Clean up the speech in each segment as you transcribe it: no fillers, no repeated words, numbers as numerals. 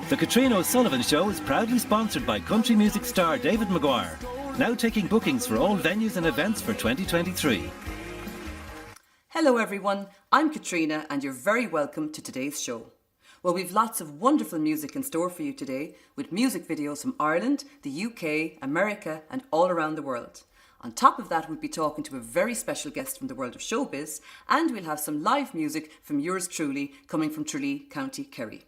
The Caitriona O'Sullivan Show is proudly sponsored by country music star David Maguire, now taking bookings for all venues and events for 2023. Hello everyone, I'm Caitriona and you're very welcome to today's show. Well, we've lots of wonderful music in store for you today, with music videos from Ireland, the UK, America and all around the world. On top of that, we'll be talking to a very special guest from the world of showbiz, and we'll have some live music from yours truly coming from Tralee, County Kerry.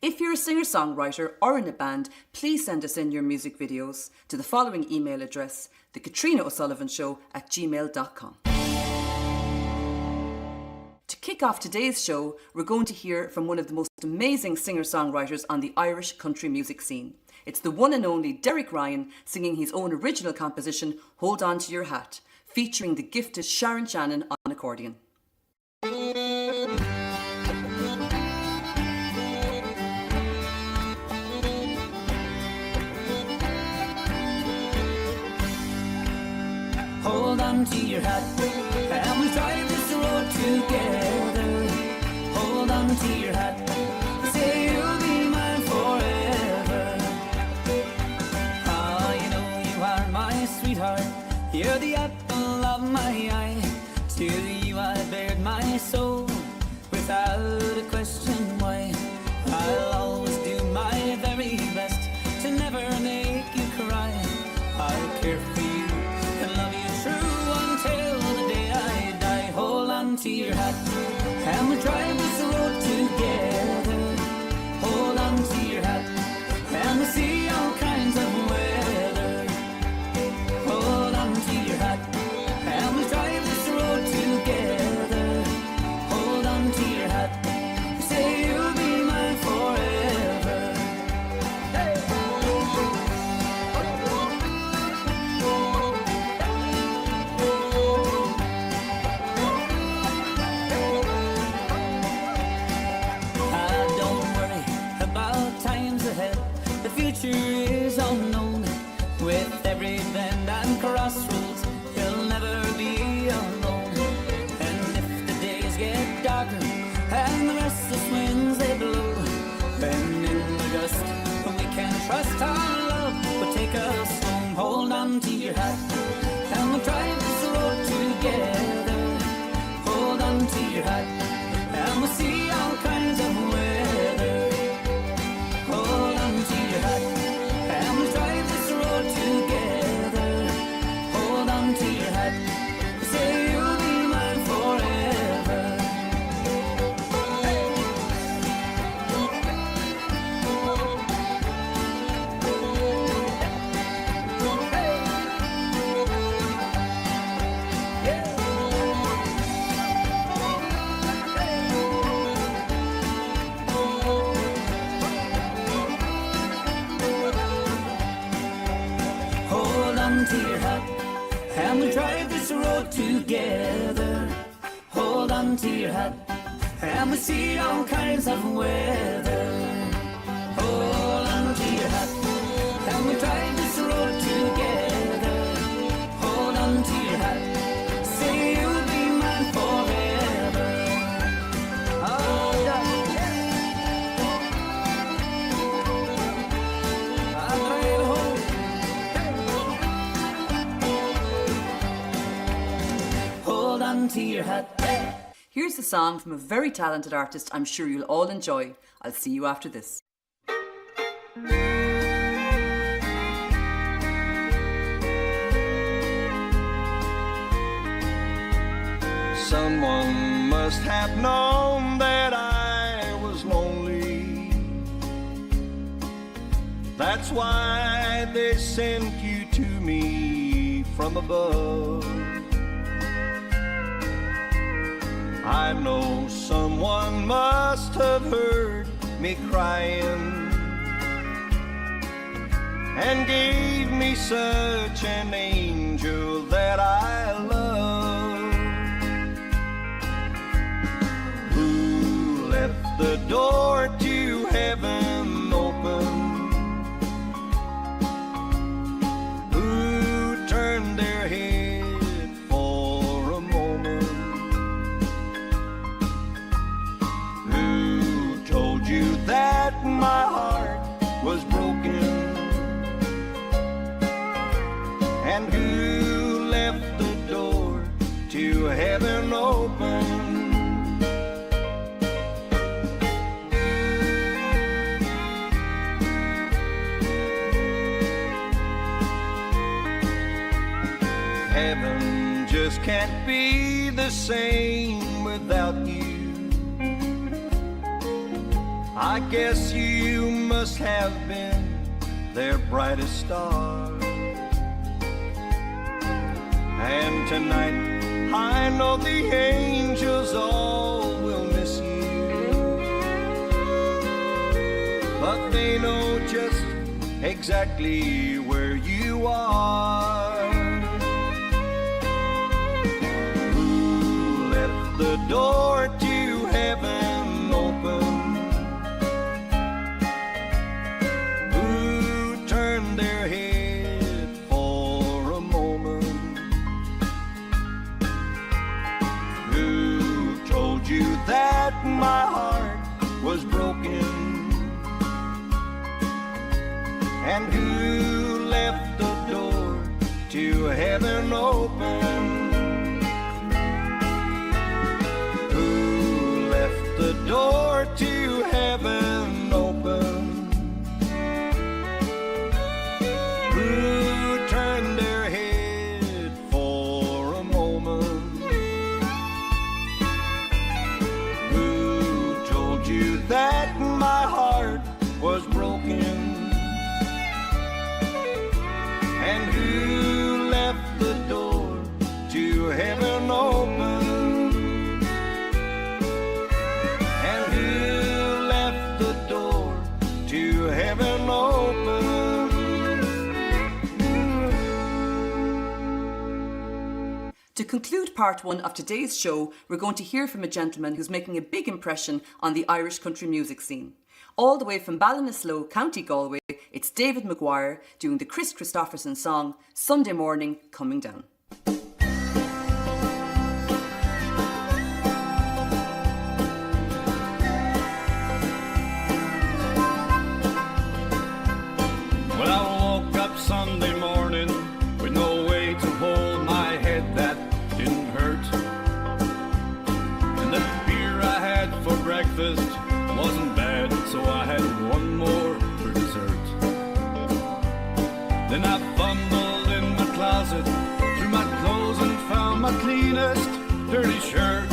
If you're a singer-songwriter or in a band, please send us in your music videos to the following email address, thecaitriona@gmail.com. To kick off today's show, we're going to hear from one of the most amazing singer-songwriters on the Irish country music scene. It's the one and only Derek Ryan singing his own original composition, Hold On To Your Hat, featuring the gifted Sharon Shannon on accordion. Hold on to your hat, and we'll drive this road together. Hold on to your hat, say you'll be mine forever. Ah, you know you are my sweetheart, you're the apple of my eye. To you I bared my soul, without a question why. I'll always do my very best to never make you cry. I'll care for you and love you true until the day I die. Hold on to your hat, and we'll drive this road together. Hold on to your hat, and we'll see all kinds of weather. Hold on to your hat, and we'll drive this road together. Hold on to your hat, say you'll be mine forever. Hey. The future is unknown. With every bend and crossroads, you'll never be alone. And if the days get darker and the restless winds they blow, then in the dust we can trust our love will take us home. Hold on to your hat, and we'll drive this road together. Hold on to your hat, and we'll see all kinds of weather. Hold on to your hat, and we'll drive this road together. Hold on to your hat, say you'll be mine forever. Hey. Hey. Yeah. Hold on to your hat, and we'll drive this road together. Hold on to your hat, and we'll see all kinds of weather. Hold on to your hat, and we'll drive this road together. Hold on to your hat, say you'll be mine forever. Oh, yeah. I'll drive home. Hold on to your hat. Here's a song from a very talented artist I'm sure you'll all enjoy. I'll see you after this. Someone must have known that I was lonely. That's why they sent you to me from above. I know someone must have heard me crying and gave me such an angel that I love, who left the door to heaven open, who turned their head for a moment, who told you that my heart And who left the door to heaven open? Heaven just can't be the same without you. I guess you must have been their brightest star. And tonight I know the angels all will miss you, but they know just exactly where you are. Who left the door to heaven open? Who turned their head for a moment? Who told you that my heart was broken? And who left the door to heaven open? Who left the door to heaven open? Who turned their head for a moment? Who told you that my heart was broken? And who left the door to heaven open? And who left the door to heaven open? To conclude part one of today's show, we're going to hear from a gentleman who's making a big impression on the Irish country music scene. All the way from Ballinasloe, County Galway, it's David Maguire doing the Chris Christopherson song, Sunday Morning Coming Down. Well, I woke up Sunday morning with no way to hold my head that didn't hurt. And the beer I had for breakfast wasn't bad, so I had one more for dessert. Then I fumbled in my closet, threw my clothes and found my cleanest dirty shirt.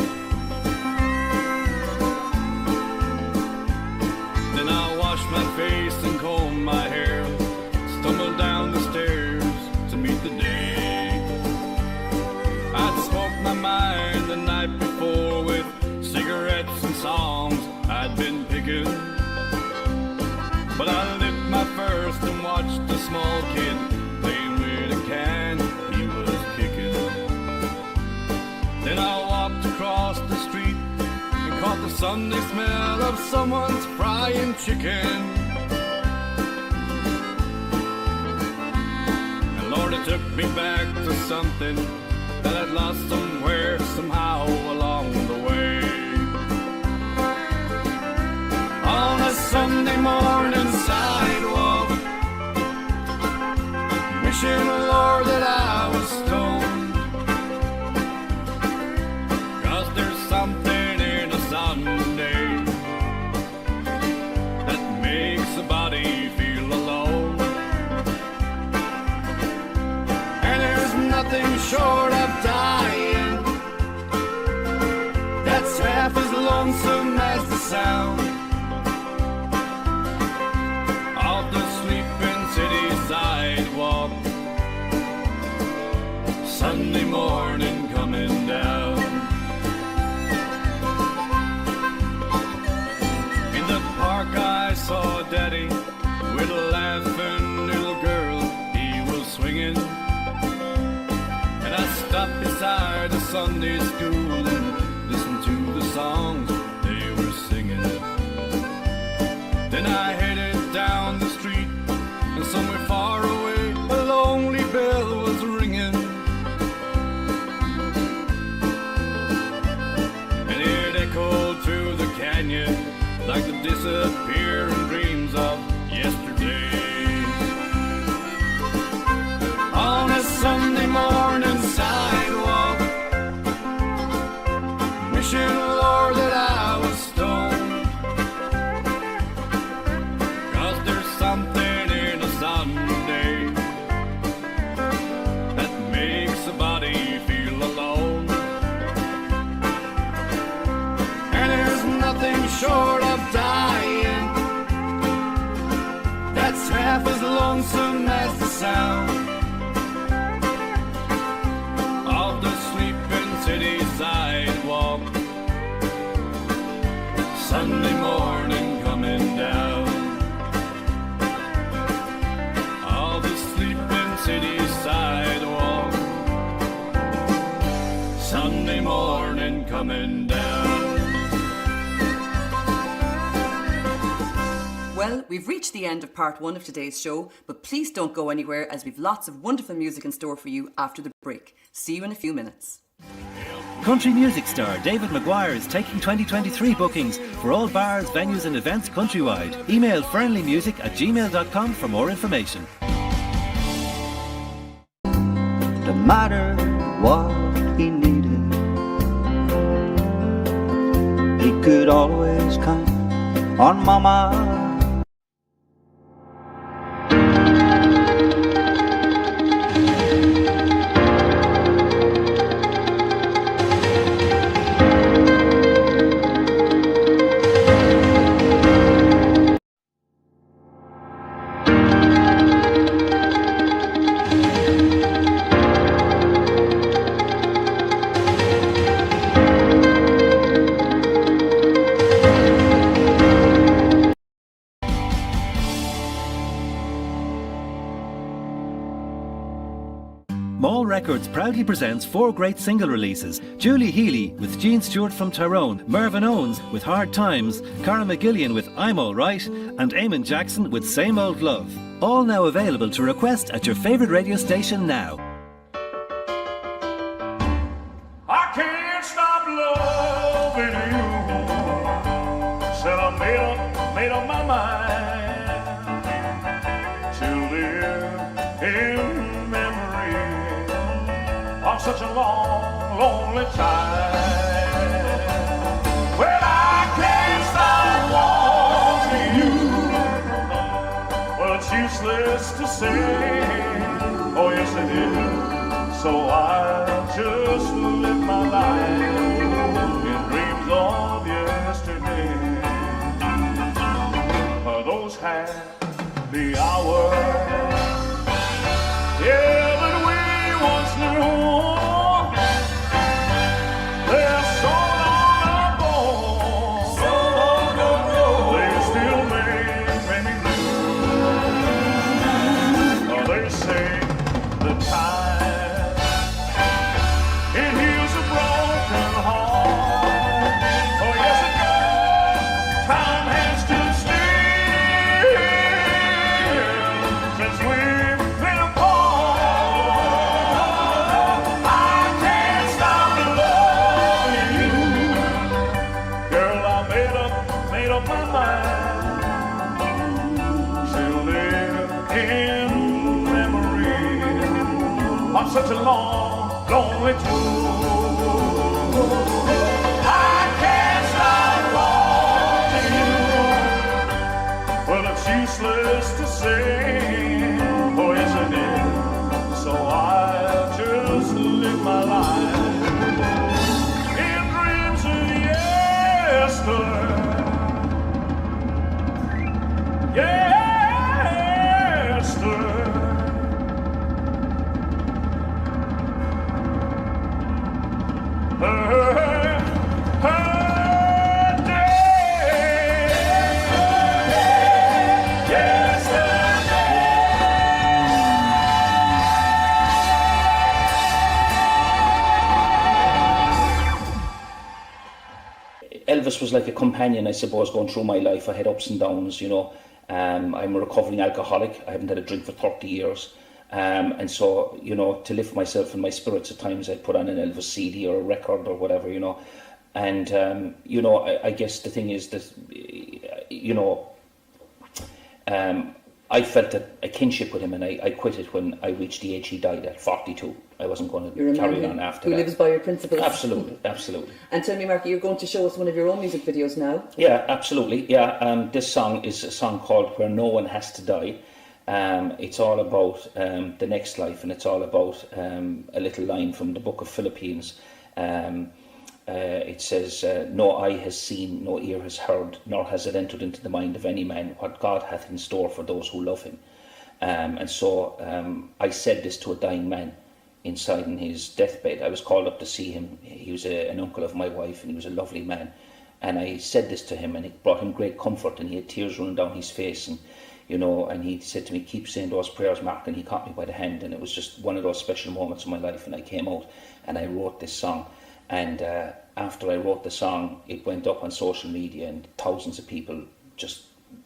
Then I washed my face and combed my hair, stumbled down the stairs to meet the day. I'd smoked my mind the night before with cigarettes and songs I'd been picking, but I lit my first and watched a small kid playing with a can he was kicking. Then I walked across the street and caught the Sunday smell of someone's frying chicken. And Lord, it took me back to something that I'd lost somewhere, somehow along the way. On a Sunday morning sidewalk, wishing, Lord, that I was stoned. 'Cause there's something in a Sunday that makes a body feel alone. And there's nothing short of dying that's half as lonesome as the sound of the sleeping city sidewalk. Sunday morning coming down. In the park I saw Daddy with a laughing little girl he was swinging. And I stopped beside the Sunday school and listened to the songs they were singing. Then I headed down the street, and somewhere far away a lonely bell was ringing. And it echoed through the canyon like the disappearing dreams of yesterday. On a lonesome as the sound of the sleeping city sidewalk. Sunday morning coming down, of the sleeping city sidewalk. Sunday morning coming down. Well, we've reached the end of part 1 of today's show, but please don't go anywhere as we've lots of wonderful music in store for you after the break. See you in a few minutes. Country music star David Maguire is taking 2023 bookings for all bars, venues and events countrywide. Email fernleymusic@gmail.com for more information. No matter what he needed, he could always count on Mama. Mall Records proudly presents 4 great single releases. Julie Healy with Gene Stewart from Tyrone, Mervyn Owens with Hard Times, Cara McGillian with I'm Alright, and Eamon Jackson with Same Old Love. All now available to request at your favourite radio station now. I can't stop loving you. Said I made up my mind to live in memory of such a long, lonely time. Well, I can't stop wanting you. Well, it's useless to say, oh yes it is. So I just live my life in dreams of yesterday. Those happy hours, yeah, that we once knew, they're so long ago, so long ago. They still make me blue. They say the time it heals a broken heart. Oh yes it does. Time has stood still since we've been apart. I can't stop loving you, girl. I made up my mind to live in memory of such a long, lonely tour. I can't stop wanting you. Well, it's useless to say, oh yes it is. So I just live my life in dreams of yesterday. Yesterday. Elvis was like a companion, I suppose, going through my life. I had ups and downs, you know. I'm a recovering alcoholic. I haven't had a drink for 30 years. And so, you know, to lift myself and my spirits at times, I'd put on an Elvis CD or a record or whatever, you know. And, you know, I guess the thing is that, you know, I felt a kinship with him, and I quit it when I reached the age he died at 42. I wasn't going to carry on after who that. lives by your principles. Absolutely, absolutely. And tell me, Marky, you're going to show us one of your own music videos now. Yeah, absolutely. Yeah, this song is a song called Where No One Has to Die. It's all about the next life, and it's all about a little line from the book of Philippians. It says, no eye has seen, no ear has heard, nor has it entered into the mind of any man what God hath in store for those who love him. And so I said this to a dying man inside in his deathbed. I was called up to see him. He was an uncle of my wife, and he was a lovely man. And I said this to him, and it brought him great comfort, and he had tears running down his face. And and he said to me, keep saying those prayers, Mark, and he caught me by the hand, and it was just one of those special moments of my life. And I came out and I wrote this song, and after I wrote the song, it went up on social media, and thousands of people just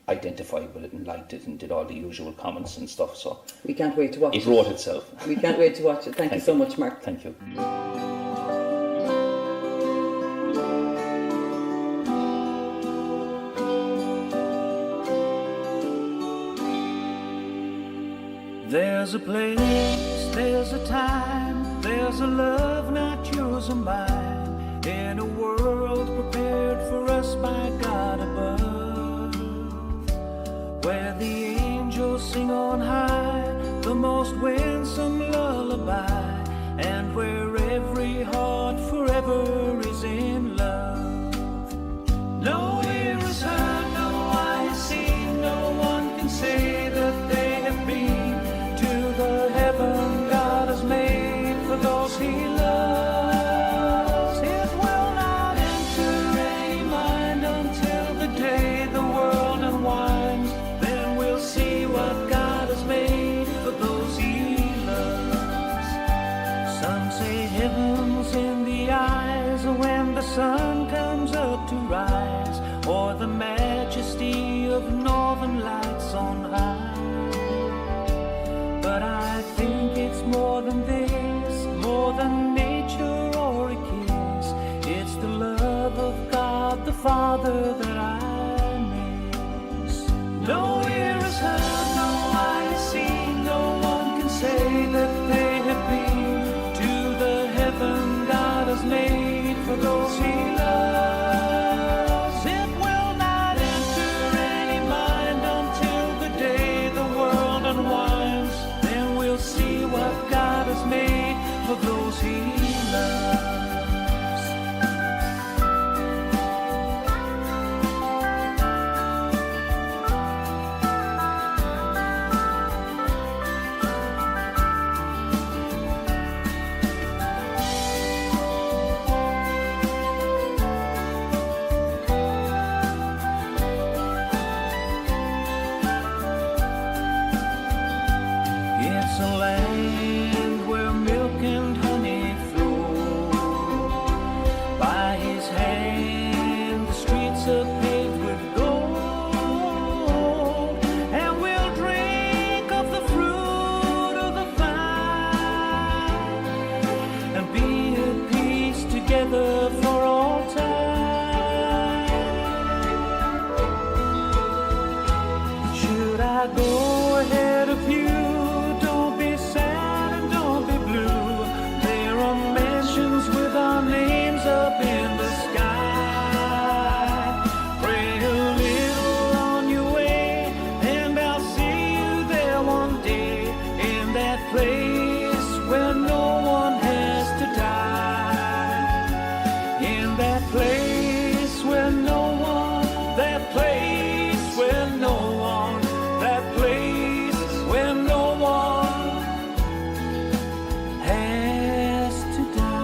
identified with it and liked it and did all the usual comments and stuff. So we can't wait to watch it. It wrote itself. We can't wait to watch it. Thank you so much, Mark. Thank you. There's a place, there's a time, there's a love not yours or mine, in a world prepared for us by God above, where the angels sing on high the most winsome lullaby, and where every heart forever is in love. No ear has heard, no eye has seen, no one can say that they have been the heaven God has made for those He loves. It will not enter any mind until the day the world unwinds. Then we'll see what God has made for those He loves. Some say heaven's in the eyes when the sun comes up to rise, or the majesty of northern lights on high. But I think it's more than this, more than nature or a kiss. It's the love of God the Father that I miss. No ear has heard, no eye has seen, no one can say that they have been to the heaven God has made for those He loves. It will not enter any mind until the day the world unwinds. We'll see what God has made for those He loves. It's a land where milk and honey flow. By His hand the streets are paved with gold, and we'll drink of the fruit of the vine and be at peace together for all time. Should I go ahead of you? Up in the sky, pray a little on your way, and I'll see you there one day, in that place where no one has to die, in that place where no one, that place where no one, that place where no one has to die.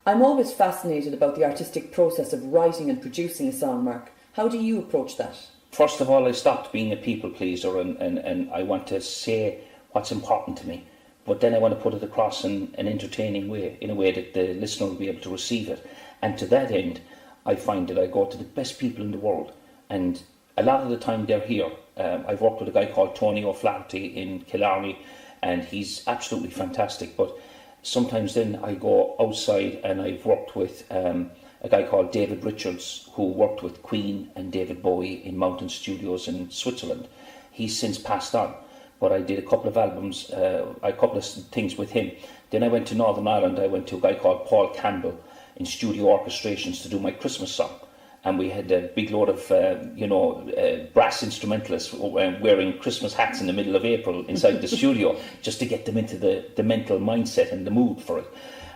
I'm always fascinated about the artistic process of writing and producing a song, Mark. How do you approach that? First of all, I stopped being a people pleaser, and I want to say what's important to me. But then I want to put it across in an entertaining way, in a way that the listener will be able to receive it. And to that end, I find that I go to the best people in the world. And a lot of the time they're here. I've worked with a guy called Tony O'Flaherty in Killarney, and he's absolutely fantastic. But sometimes then I go outside, and I've worked with a guy called David Richards, who worked with Queen and David Bowie in Mountain Studios in Switzerland. He's since passed on, but I did a couple of albums, a couple of things with him. Then I went to Northern Ireland. I went to a guy called Paul Campbell in studio orchestrations to do my Christmas song. and we had a big load of, brass instrumentalists wearing Christmas hats in the middle of April inside the studio just to get them into the mental mindset and the mood for it.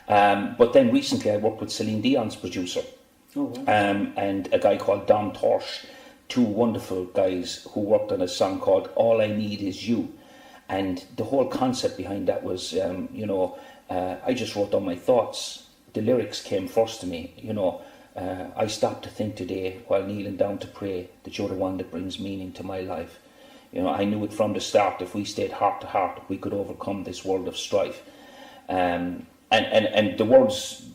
But then recently I worked with Celine Dion's producer. Oh, wow. And a guy called Don Torsch, two wonderful guys who worked on a song called All I Need Is You. And the whole concept behind that was, I just wrote down my thoughts. The lyrics came first to me, I stopped to think today while kneeling down to pray that you're the one that brings meaning to my life. I knew it from the start, if we stayed heart to heart, we could overcome this world of strife. And the words,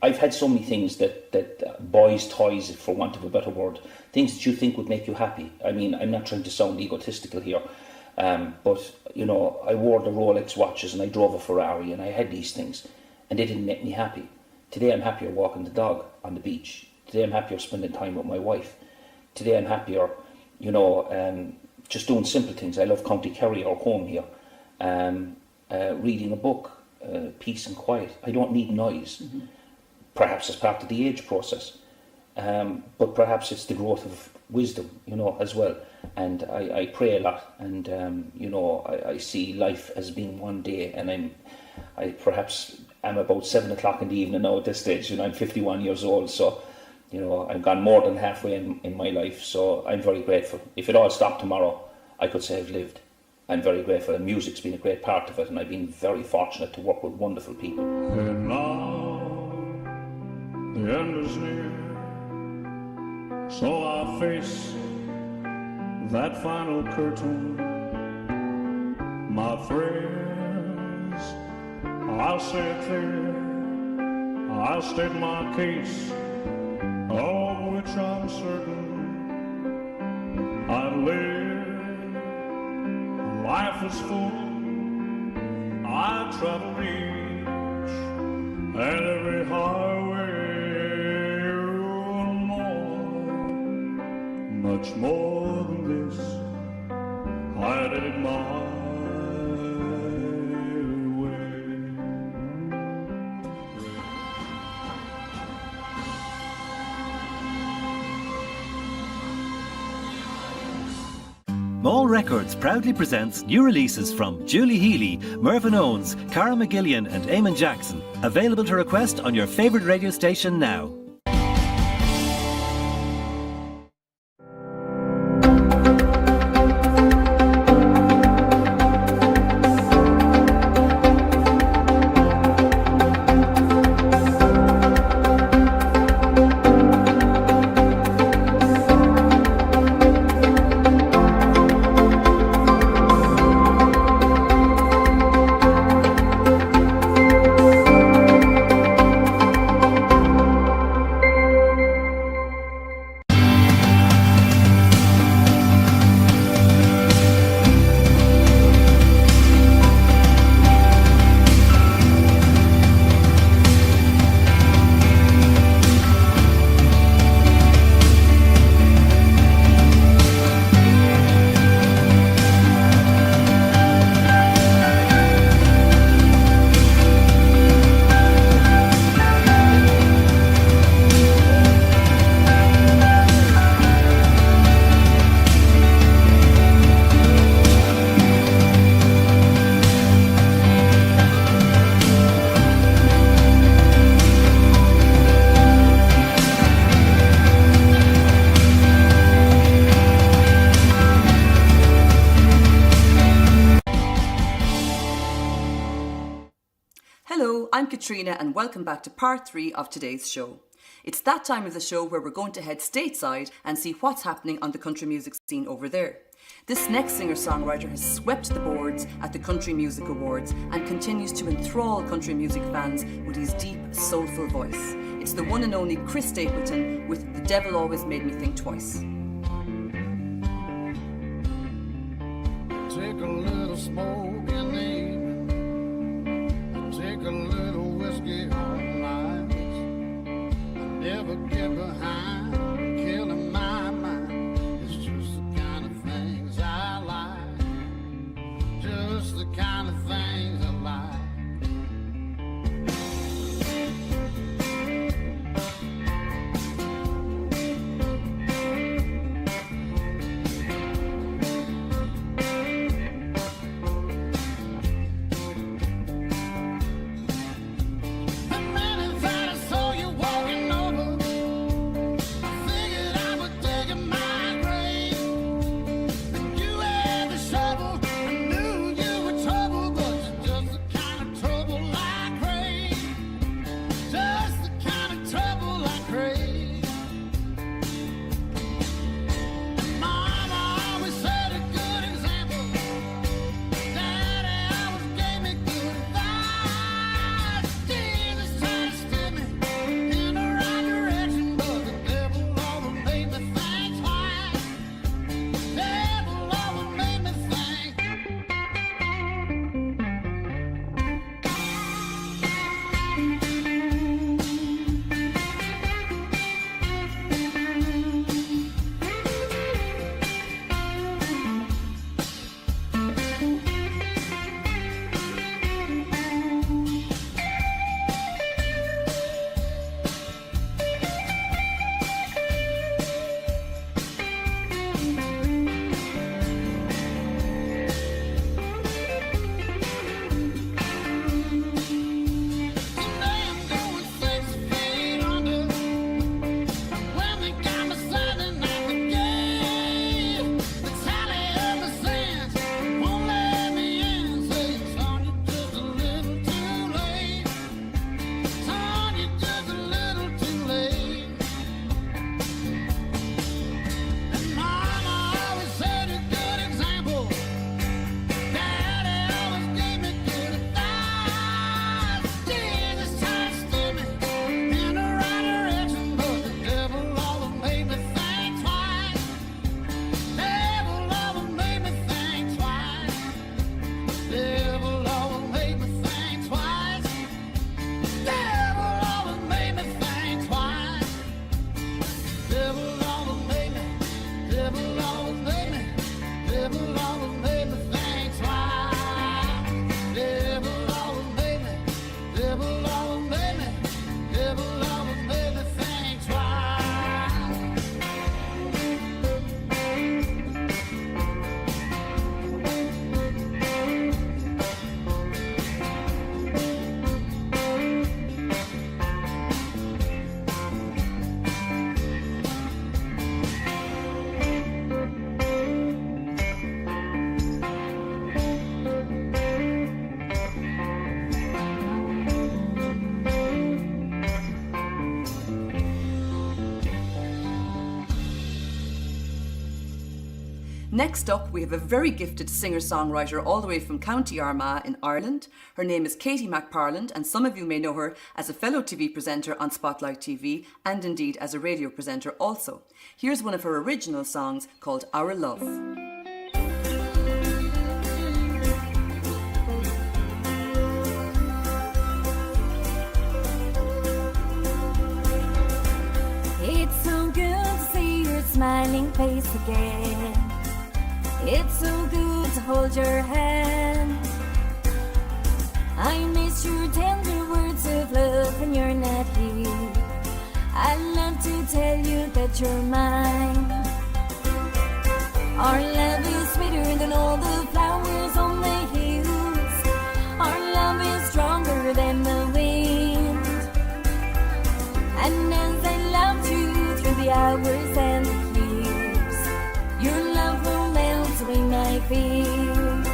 I've had so many things that boys' toys, for want of a better word, things that you think would make you happy. I mean, I'm not trying to sound egotistical here, but, I wore the Rolex watches and I drove a Ferrari and I had these things and they didn't make me happy. Today I'm happier walking the dog on the beach. Today I'm happier spending time with my wife. Today I'm happier, just doing simple things. I love County Kerry, our home here, reading a book, peace and quiet. I don't need noise. Mm-hmm. Perhaps it's part of the age process, but perhaps it's the growth of wisdom, as well. And I pray a lot, and I see life as being one day, and I perhaps am about 7 o'clock in the evening now at this stage. I'm 51 years old, so I've gone more than halfway in my life. So I'm very grateful. If it all stopped tomorrow, I could say I've lived. I'm very grateful, and music's been a great part of it, and I've been very fortunate to work with wonderful people. And now the end is near, so I face that final curtain. My friends, I'll say it clear, I'll state my case, of which I'm certain. I've lived, life is full, I travel each and every highway and more, much more than this, I did it my way. Mall Records proudly presents new releases from Julie Healy, Mervyn Owens, Cara McGillian and Eamon Jackson. Available to request on your favourite radio station now. Hello, I'm Caitriona and welcome back to part 3 of today's show. It's that time of the show where we're going to head stateside and see what's happening on the country music scene over there. This next singer-songwriter has swept the boards at the Country Music Awards and continues to enthrall country music fans with his deep, soulful voice. It's the one and only Chris Stapleton with The Devil Always Made Me Think Twice. Take a little smoke in the evening, take a little whiskey on nights. I never get behind killing my mind. It's just the kind of things I like, just the kind of things I like. Next up, we have a very gifted singer-songwriter all the way from County Armagh in Ireland. Her name is Katie McParland, and some of you may know her as a fellow TV presenter on Spotlight TV and indeed as a radio presenter also. Here's one of her original songs called Our Love. It's so good to see your smiling face again. It's so good to hold your hand. I miss your tender words of love when you're not here. I love to tell you that you're mine. Our love is sweeter than all the flowers on the hills. Our love is stronger than the wind. And as I loved you through the hours and the years, your love will melt away my fears.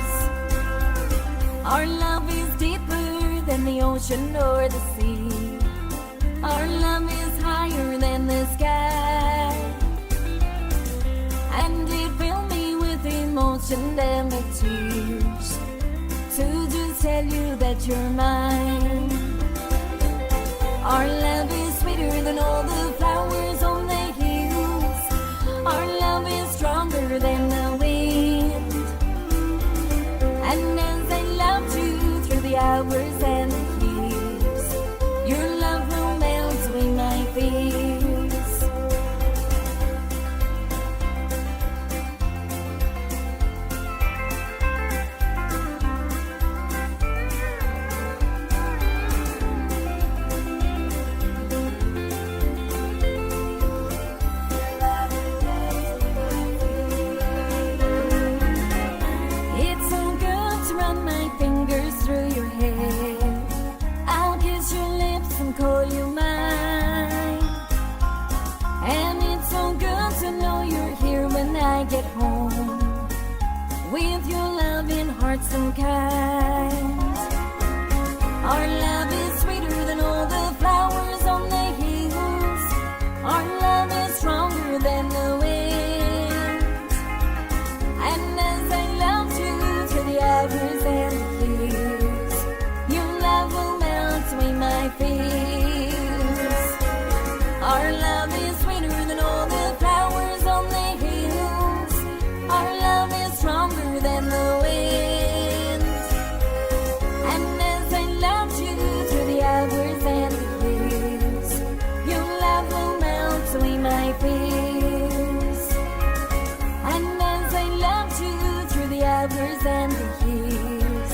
Our love is deeper than the ocean or the sea. Our love is higher than the sky. And it filled me with emotion and with tears to just tell you that you're mine. Our love is sweeter than all the flowers on the hills. Our love is stronger than the wind. And as I loved you through the hours and the years, your love will melt away my fears. Call you mine. And it's so good to know you're here when I get home, with your loving hearts and kind. Our love is sweeter than all the flowers on the hills. Our love is stronger than the wind. And as I loved you through the hours and the years, your love will melt away my fears. Our love is sweeter than all the flowers on the hills. Our love is stronger than the wind. And as I loved you through the hours and the years, your love will melt away my fears. And as I loved you through the hours and the years,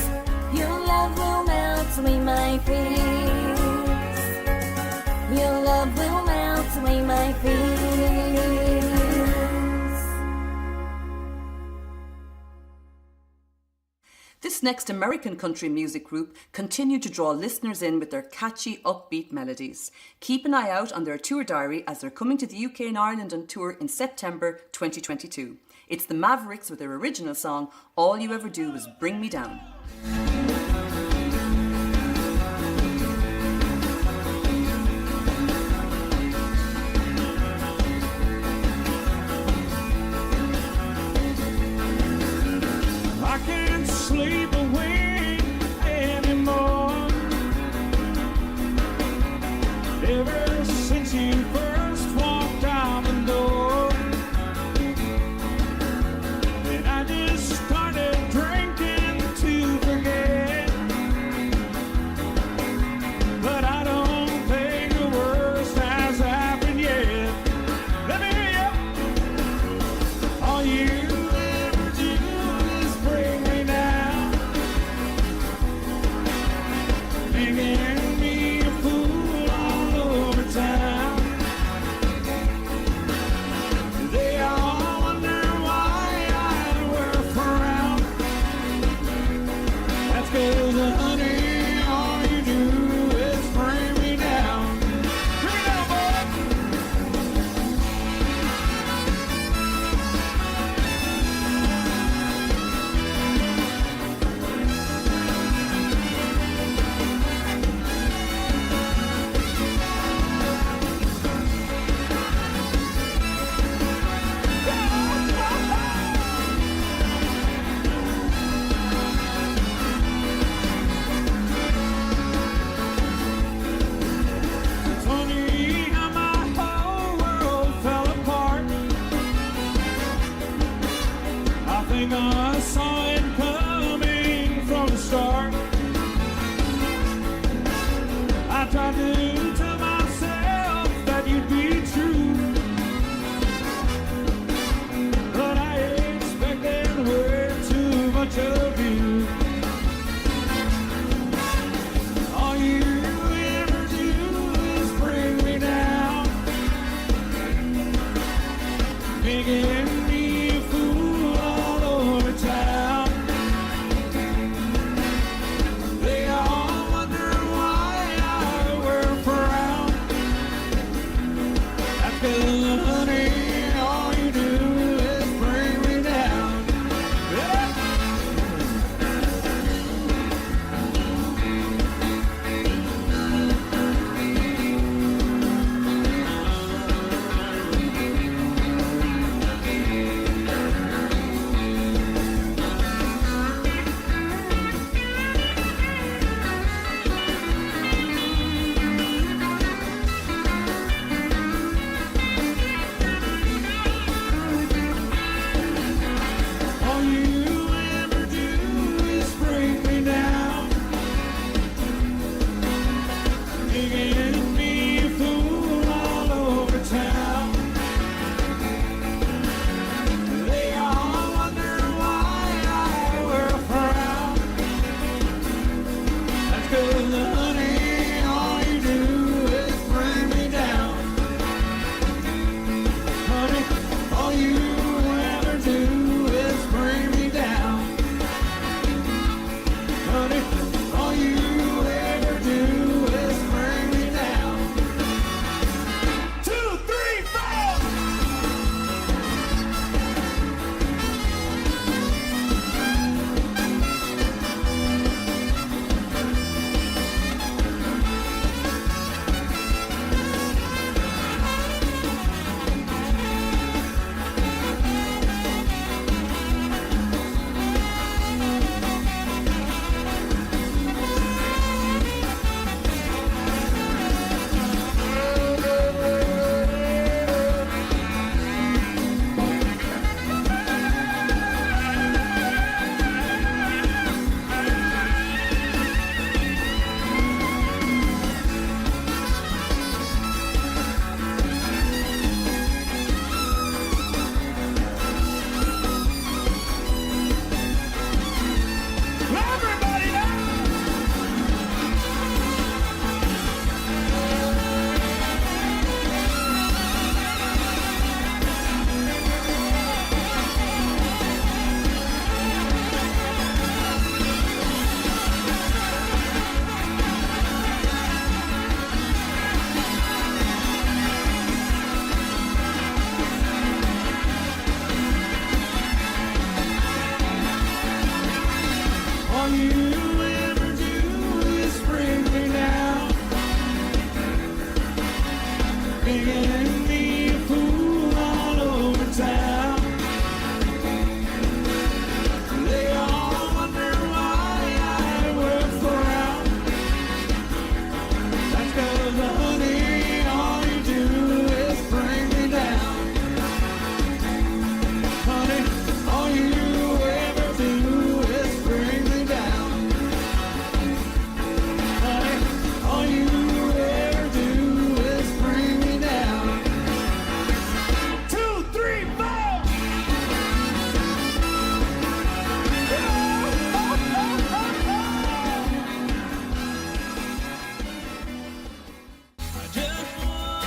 your love will melt away my fears. Your love will melt away my fears. This next American country music group continue to draw listeners in with their catchy, upbeat melodies. Keep an eye out on their tour diary as they're coming to the UK and Ireland on tour in September 2022. It's the Mavericks with their original song, All You Ever Do Is Bring Me Down. I can't sleep away anymore. Ever since you first walked out the door, and I just started drinking to forget. But I don't think the worst has happened yet. Let me hear you. All you ever do is bring me down, making me a fool all over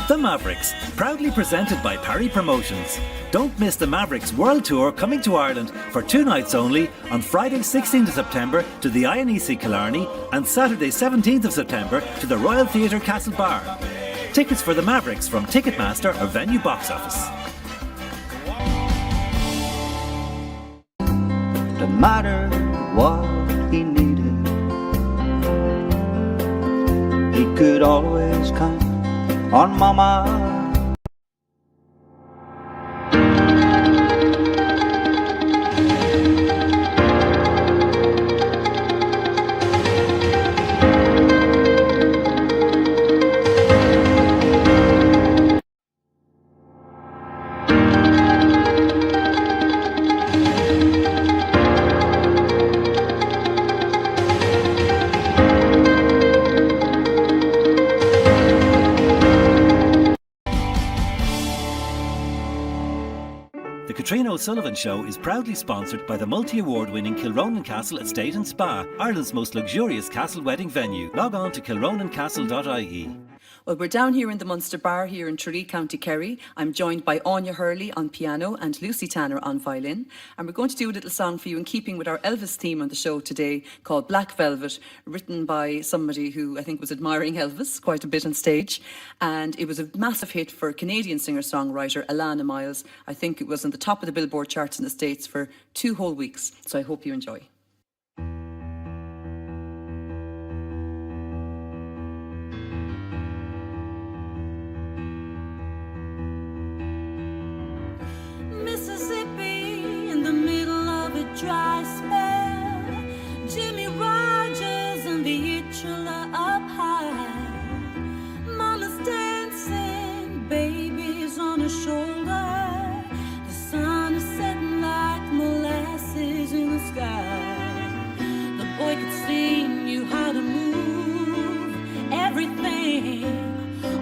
The Mavericks, proudly presented by Parry Promotions. Don't miss the Mavericks World Tour coming to Ireland for 2 nights only on Friday 16th of September to the INEC Killarney and Saturday 17th of September to the Royal Theatre Castlebar. Tickets for the Mavericks from Ticketmaster or Venue Box Office. No matter what he needed, he could always count on Mama. The Caitriona O'Sullivan Show is proudly sponsored by the multi-award-winning Kilronan Castle Estate and Spa, Ireland's most luxurious castle wedding venue. Log on to kilronancastle.ie. Well, we're down here in the Munster Bar here in Tralee, County Kerry. I'm joined by Anya Hurley on piano and Lucy Tanner on violin. And we're going to do a little song for you in keeping with our Elvis theme on the show today called Black Velvet, written by somebody who I think was admiring Elvis quite a bit on stage. And it was a massive hit for Canadian singer-songwriter Alana Miles. I think it was on the top of the Billboard charts in the States for 2 whole weeks. So I hope you enjoy. Mississippi in the middle of a dry spell. Jimmy Rogers and the Itchula up high. Mama's dancing, baby's on her shoulder. The sun is setting like molasses in the sky. The boy could sing you how to move everything,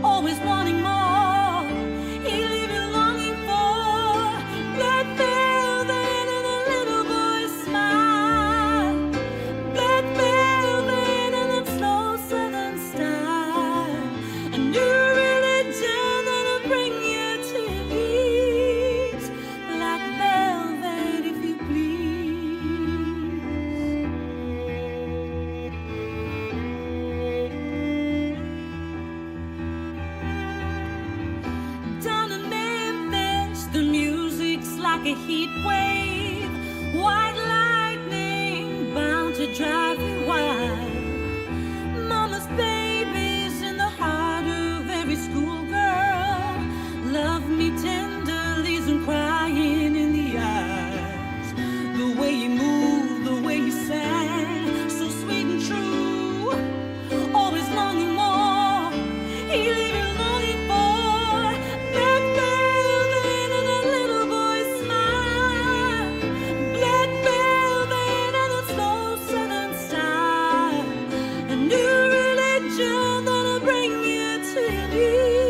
always wanting more. He leave you longing for black velvet and a little boy's smile. Black velvet and that slow southern style. A new religion that'll bring you to your knees. Black velvet, if you please. Down in Memphis, the music's like a heat wave. White lightning bound to drive you wild. Mama's baby's in the heart of every schoolgirl. Love me tenderly and crying in the eyes. The way you move, the way you sang, so sweet and true. Always longing more. He leave you longing for black velvet and a little boy's smile. Black velvet and a slow southern style. A new religion that'll bring you to your knees.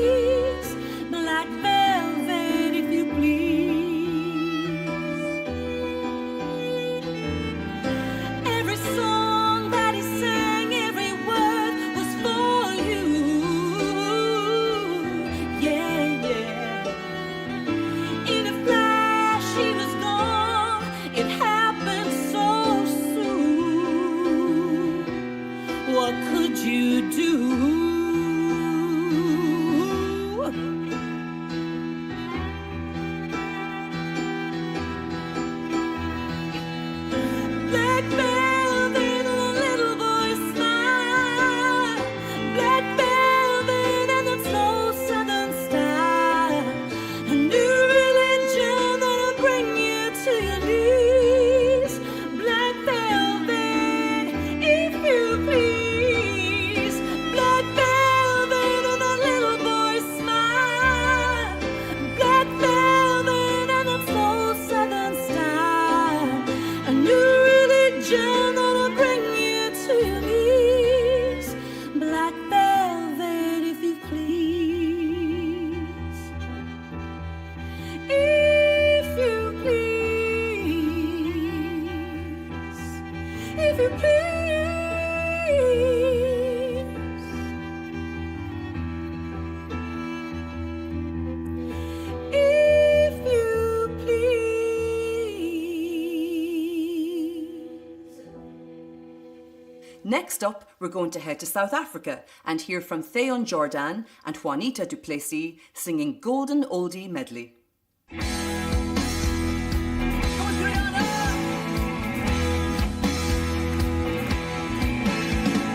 Next up, we're going to head to South Africa and hear from Theon Jordan and Juanita Duplessis singing Golden Oldie Medley.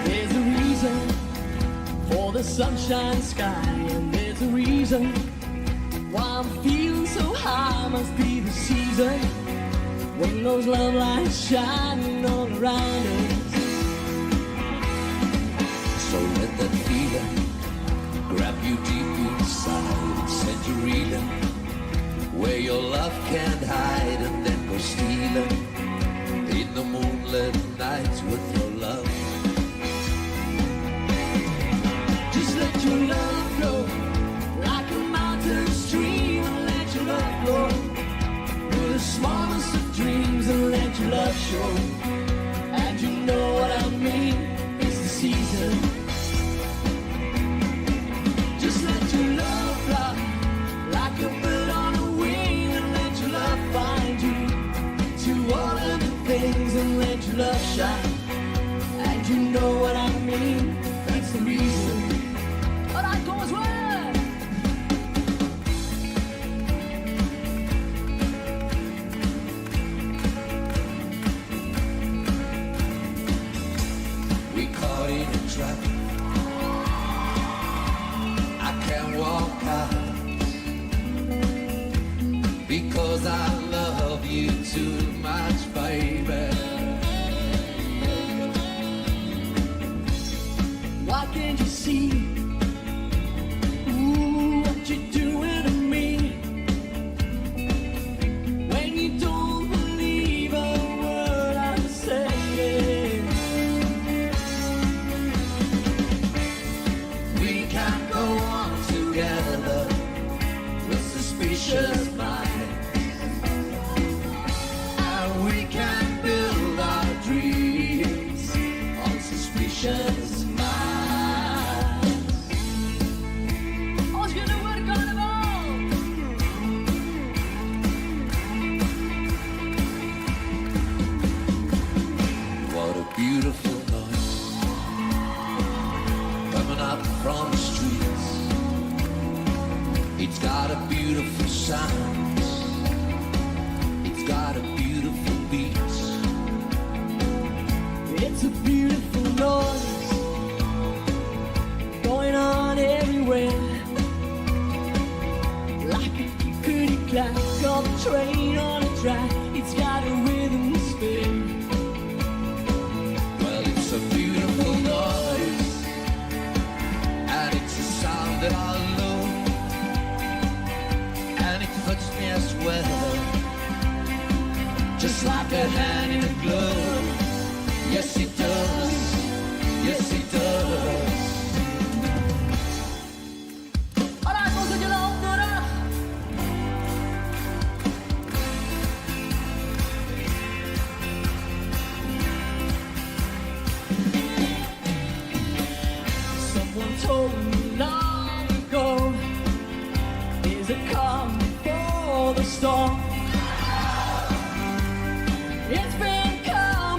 There's a reason for the sunshine sky, and there's a reason why I'm feeling so high. Must be the season when those love lights shining all around us. So let that feeling grab you deep inside and send you reeling where your love can't hide, and then go stealing in the moonlit nights with your love. Just let your love flow like a mountain stream, and let your love flow through the smallest of dreams, and let your love show. And you know what I mean, it's the season. Just let your love fly like a bird on a wing, and let your love find you to all of the things, and let your love shine. And you know what I mean, that's the reason. All right, go as well. We caught in a trap. I can't walk out because I love you too much, baby. Why can't you see? Ooh, what you're doing to me. When you don't believe a word I'm saying. We can't go on together with suspicious minds, and we can build our dreams on suspicious minds. Os que não é carnaval. What a beautiful night, coming up from the streets. It's got a beautiful sound, it's got a beautiful beat. It's a beautiful noise going on everywhere, like a goody clock of a train on a track. It's got a rhythm to spin. Well, it's a beautiful noise, and it's a sound that I love, and it touched me as well, just like a hand in a glove. Yes, it does. Yes, it does. All right, go to the love, someone told me long ago, there's a calm before the storm. It's been calm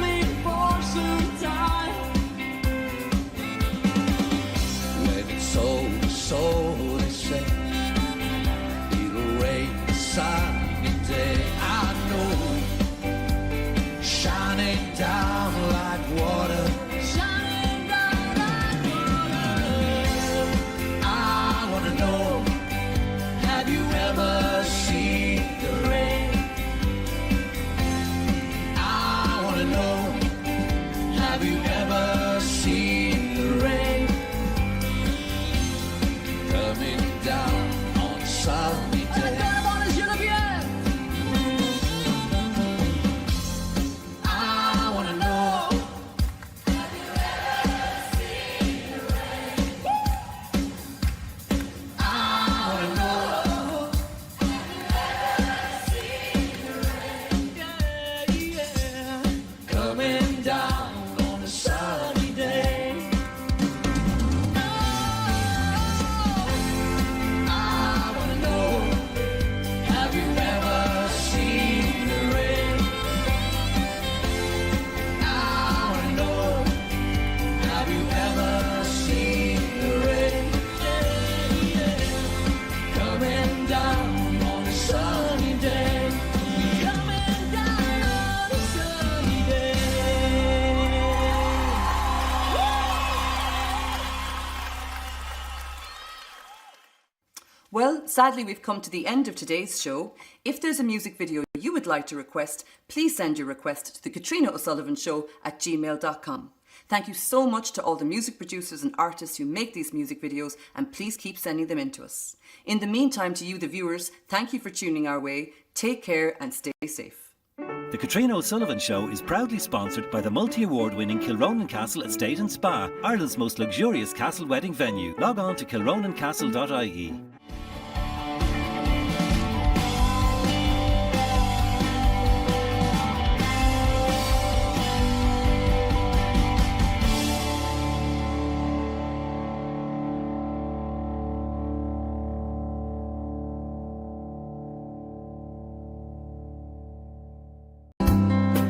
Well, sadly, we've come to the end of today's show. If there's a music video you would like to request, please send your request to the Caitriona O'Sullivan Show at gmail.com. Thank you so much to all the music producers and artists who make these music videos, and please keep sending them in to us. In the meantime, to you, the viewers, thank you for tuning our way. Take care and stay safe. The Caitriona O'Sullivan Show is proudly sponsored by the multi-award-winning Kilronan Castle Estate and Spa, Ireland's most luxurious castle wedding venue. Log on to kilronancastle.ie.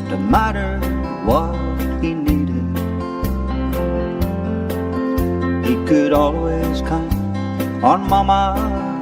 No matter what he needed, he could always count on Mama.